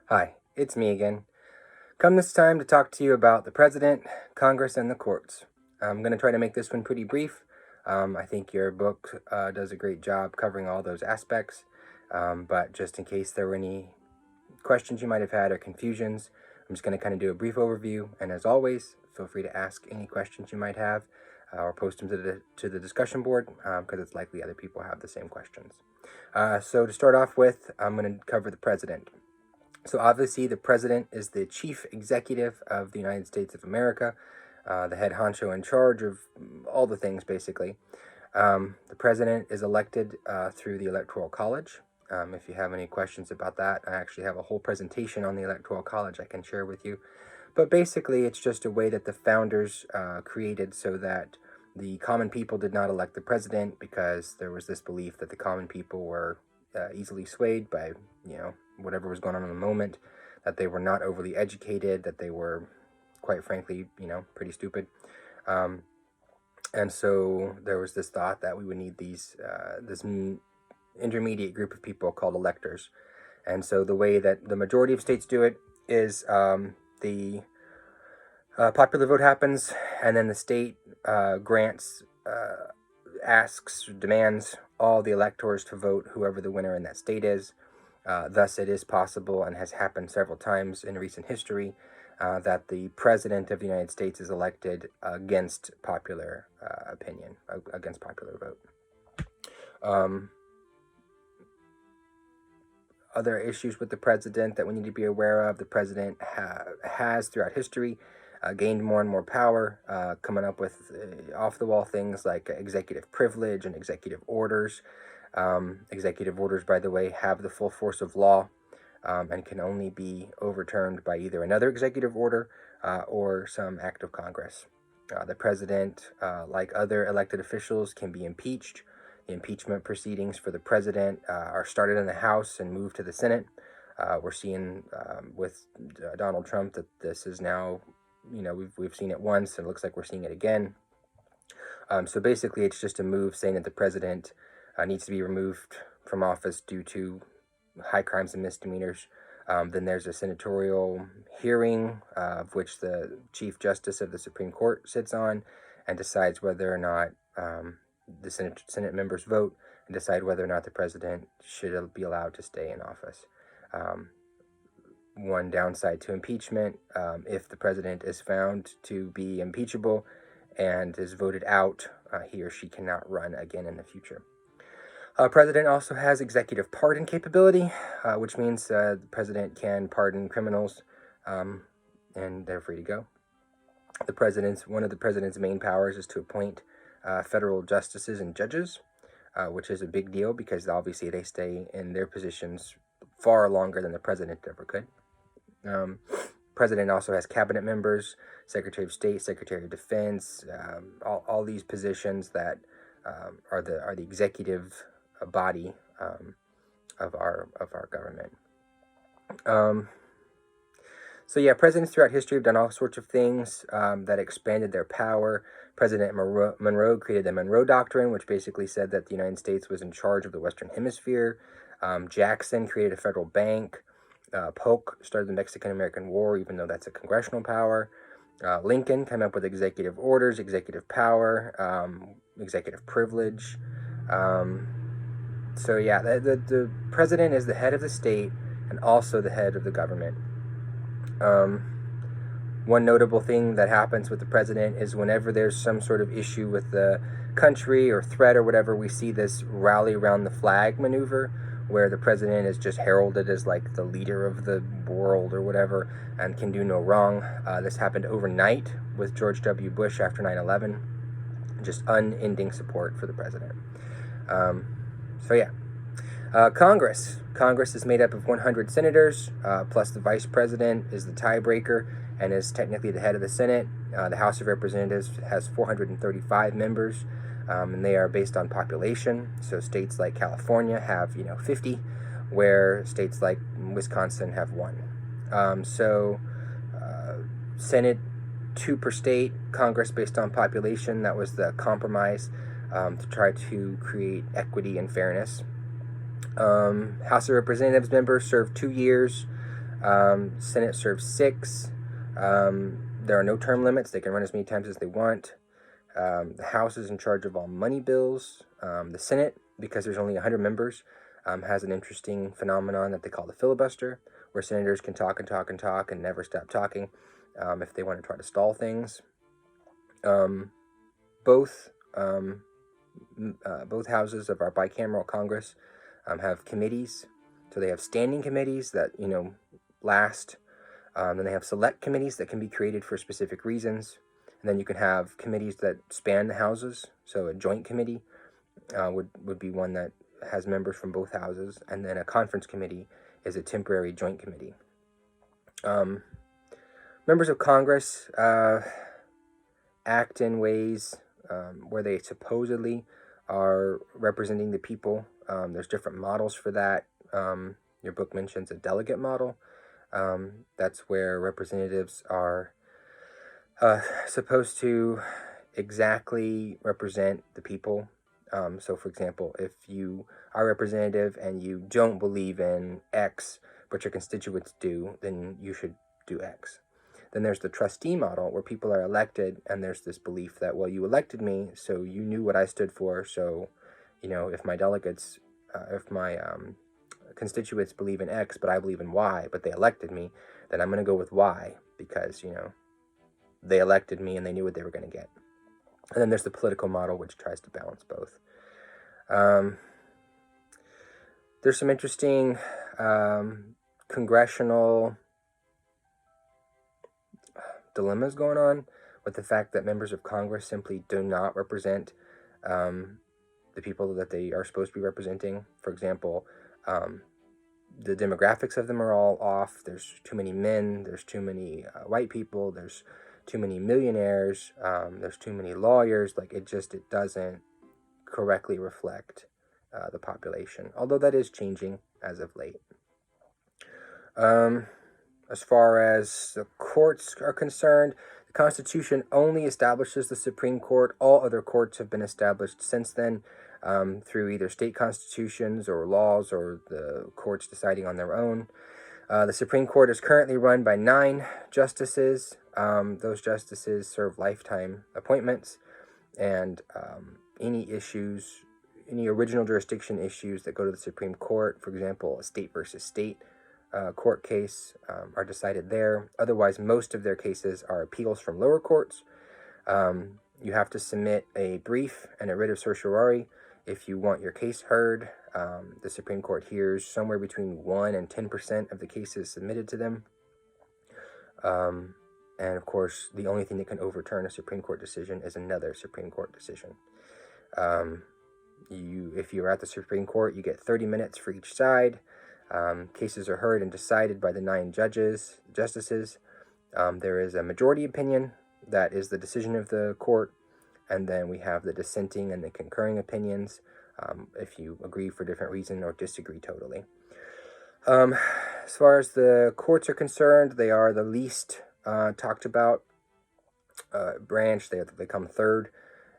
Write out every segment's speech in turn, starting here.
Hi, it's me again. Come this time to talk to you about the President, Congress, and the courts. I'm going to try to make this one pretty brief. I think your book does a great job covering all those aspects, but just in case there were any questions you might have had or confusions, I'm just going to kind of do a brief overview, and as always, feel free to ask any questions you might have or post them to the discussion board because it's likely other people have the same questions. So to start off with, I'm going to cover the President. So obviously, the president is the chief executive of the United States of America, the head honcho in charge of all the things, basically. The president is elected through the Electoral College. If you have any questions about that, I actually have a whole presentation on the Electoral College I can share with you. But basically, it's just a way that the founders created so that the common people did not elect the president because there was this belief that the common people were easily swayed by, whatever was going on in the moment, that they were not overly educated, that they were, quite frankly, pretty stupid. And so there was this thought that we would need this intermediate group of people called electors. And so the way that the majority of states do it is the popular vote happens, and then the state asks, demands all the electors to vote whoever the winner in that state is. Thus, it is possible, and has happened several times in recent history, that the President of the United States is elected against popular opinion, against popular vote. Other issues with the President that we need to be aware of: the President has, throughout history, gained more and more power, coming up with off-the-wall things like executive privilege and executive orders. Executive orders, by the way, have the full force of law and can only be overturned by either another executive order or some act of Congress. The president, like other elected officials, can be impeached. The impeachment proceedings for the president are started in the House and moved to the Senate. We're seeing with Donald Trump that this is now, we've seen it once, and it looks like we're seeing it again. So basically, it's just a move saying that the president needs to be removed from office due to high crimes and misdemeanors. Then there's a senatorial hearing of which the Chief Justice of the Supreme Court sits on and decides whether or not the Senate members vote and decide whether or not the president should be allowed to stay in office. One downside to impeachment: if the president is found to be impeachable and is voted out, he or she cannot run again in the future. President also has executive pardon capability, which means the president can pardon criminals, and they're free to go. One of the president's main powers is to appoint federal justices and judges, which is a big deal because obviously they stay in their positions far longer than the president ever could. President also has cabinet members, Secretary of State, Secretary of Defense, all these positions that are the executive body of our government. So yeah, presidents throughout history have done all sorts of things that expanded their power. President Monroe created the Monroe Doctrine, which basically said that the United States was in charge of the Western Hemisphere. Jackson created a federal bank. Polk started the Mexican-American War, even though that's a congressional power. Lincoln came up with executive orders, executive power, executive privilege. So yeah, the president is the head of the state and also the head of the government. One notable thing that happens with the president is whenever there's some sort of issue with the country or threat or whatever, we see this rally around the flag maneuver, where the president is just heralded as like the leader of the world or whatever and can do no wrong. This happened overnight with George W. Bush after 9/11. Just unending support for the president. So yeah. Congress. Congress is made up of 100 senators, plus the vice president is the tiebreaker and is technically the head of the Senate. The House of Representatives has 435 members, and they are based on population. So states like California have, 50, where states like Wisconsin have 1. Senate 2 per state, Congress based on population. That was the compromise to try to create equity and fairness. House of Representatives members serve 2 years. Senate serves 6. There are no term limits. They can run as many times as they want. The House is in charge of all money bills. The Senate, because there's only 100 members, has an interesting phenomenon that they call the filibuster, where senators can talk and talk and talk and never stop talking if they want to try to stall things. Both houses of our bicameral Congress have committees. So they have standing committees that, last. Then they have select committees that can be created for specific reasons. And then you can have committees that span the houses. So a joint committee would be one that has members from both houses. And then a conference committee is a temporary joint committee. Members of Congress act in ways where they supposedly are representing the people. There's different models for that. Your book mentions a delegate model. That's where representatives are supposed to exactly represent the people. So, for example, if you are a representative and you don't believe in X, but your constituents do, then you should do X. Then there's the trustee model where people are elected and there's this belief that, well, you elected me, so you knew what I stood for. So, if my delegates, if my constituents believe in X, but I believe in Y, but they elected me, then I'm going to go with Y because, they elected me and they knew what they were going to get. And then there's the political model, which tries to balance both. There's some interesting congressional dilemmas going on with the fact that members of Congress simply do not represent the people that they are supposed to be representing. For example, the demographics of them are all off. There's too many men. There's too many white people. There's too many millionaires. There's too many lawyers. It doesn't correctly reflect the population, although that is changing as of late. As far as the courts are concerned, the Constitution only establishes the Supreme Court. All other courts have been established since then through either state constitutions or laws or the courts deciding on their own. The Supreme Court is currently run by 9 justices. Those justices serve lifetime appointments, and any original jurisdiction issues that go to the Supreme Court, for example, a state versus state court case, are decided there. Otherwise, most of their cases are appeals from lower courts. You have to submit a brief and a writ of certiorari if you want your case heard. The Supreme Court hears somewhere between 1% and 10% of the cases submitted to them. And of course, the only thing that can overturn a Supreme Court decision is another Supreme Court decision. If you're at the Supreme Court, you get 30 minutes for each side. Cases are heard and decided by the 9 justices. There is a majority opinion that is the decision of the court, and then we have the dissenting and the concurring opinions if you agree for different reason or disagree totally. As far as the courts are concerned, they are the least talked about branch. They come third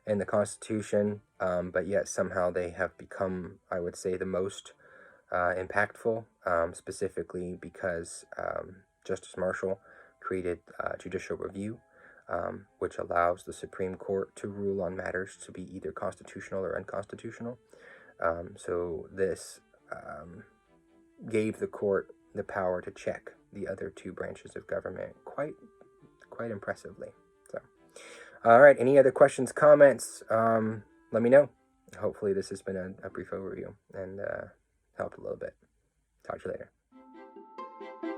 in the Constitution, but yet somehow they have become, I would say, the most impactful, specifically because Justice Marshall created judicial review, which allows the Supreme Court to rule on matters to be either constitutional or unconstitutional. So this gave the court the power to check the other 2 branches of government quite impressively. So, all right, any other questions, comments, let me know. Hopefully this has been a brief overview and helped a little bit. Talk to you later.